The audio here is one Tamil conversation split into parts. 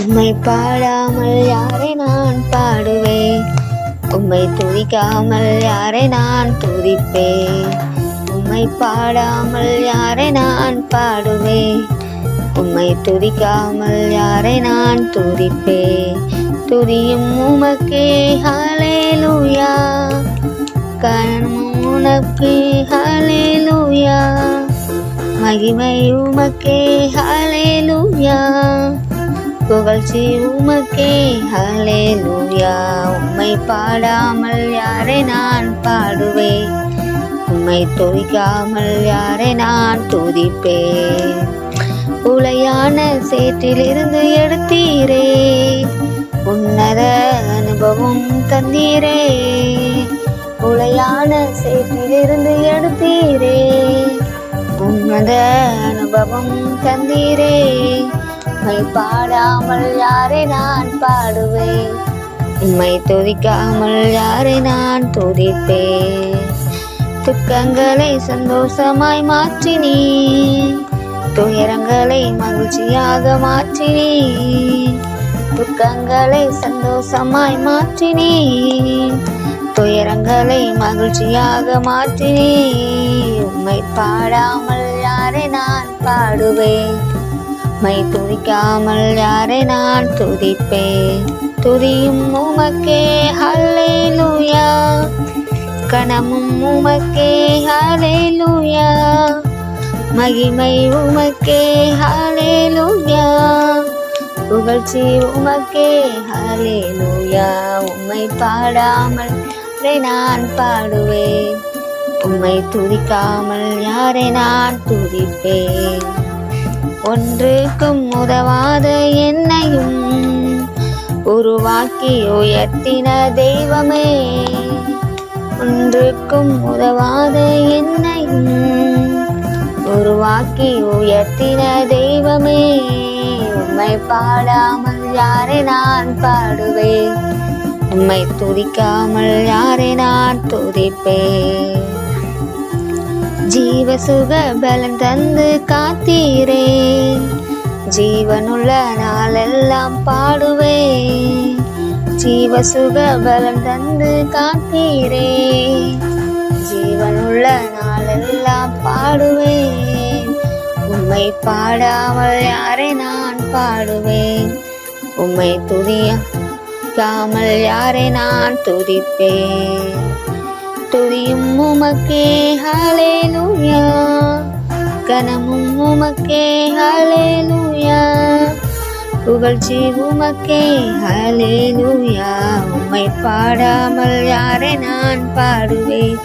உம்மை பாடாமல் யாரை நான் பாடுவேன்? உம்மை துதிக்காமல் யாரை நான் துதிப்பேன்? உம்மை பாடாமல் யாரை நான் பாடுவேன்? உம்மை துதிக்காமல் யாரை நான் துதிப்பேன்? துதியும் உமக்கே ஹல்லேலூயா, கனமும் உனக்கே ஹல்லேலூயா, மகிமை உமக்கே ஹல்லேலூயா, புகழ்ச்சி உமக்கே ஹல்லேலூயா. உம்மை பாடாமல் யாரை நான் பாடுவேன்? உம்மை துதிக்காமல் யாரை நான் துதிப்பேன்? உளையான சேற்றிலிருந்து எடுத்தீரே, உன்னத அனுபவம் தந்தீரே. உளையான சேற்றிலிருந்து எடுத்தீரே, உன்னத அனுபவம் தந்தீரே. உம்மை பாடாமல் யாரை நான் பாடுவேன்? உம்மை துதிக்காமல் யாரை நான் துதிப்பேன்? துக்கங்களை சந்தோஷமாய் மாற்றினீ, துயரங்களை மகிழ்ச்சியாக மாற்றினீ. துக்கங்களை சந்தோஷமாய் மாற்றினீ, துயரங்களை மகிழ்ச்சியாக மாற்றினீ. உம்மை பாடாமல் யாரை நான் பாடுவேன்? உம்மை துதிக்காமல் யாரை நான் துதிப்பேன்? துதியும் உமக்கே ஹல்லேலூயா, கனமும் உமக்கே ஹல்லேலூயா, மகிமை உமக்கே ஹல்லேலூயா, புகழ்ச்சி உமக்கே ஹல்லேலூயா. உம்மை பாடாமல் யாரை நான் பாடுவேன்? உம்மை துதிக்காமல் யாரை நான் துதிப்பேன்? ஒன்றுக்கும் உதவாத என்னையும் உருவாக்கி உயர்த்தின தெய்வமே, ஒன்றுக்கும் உதவாத என்னையும் உருவாக்கி உயர்த்தின தெய்வமே. உம்மை பாடாமல் யாரை நான் பாடுவேன்? உம்மை துதிக்காமல் யாரை நான் துதிப்பேன்? ஜீவ சுக பலன் தந்து காத்தீரே, ஜீவனுள்ள நாளெல்லாம் பாடுவேன். ஜீவ சுக பலன் தந்து காத்தீரே, ஜீவனுள்ள நாளெல்லாம் பாடுவேன். உம்மை பாடாமல் யாரை நான் பாடுவேன்? உம்மை துதிக்காமல் யாரை நான் துதிப்பேன்? துதியும் உமக்கே ஹல்லேலூயா, கனமும் உமக்கே ஹல்லேலூயா, புகழ்ச்சி உமக்கே ஹல்லேலூயா. உம்மை பாடாமல் யாரை நான் பாடுவேன்?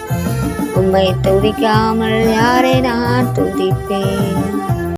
உம்மை துதிக்காமல் யாரை நான் துதிப்பேன்?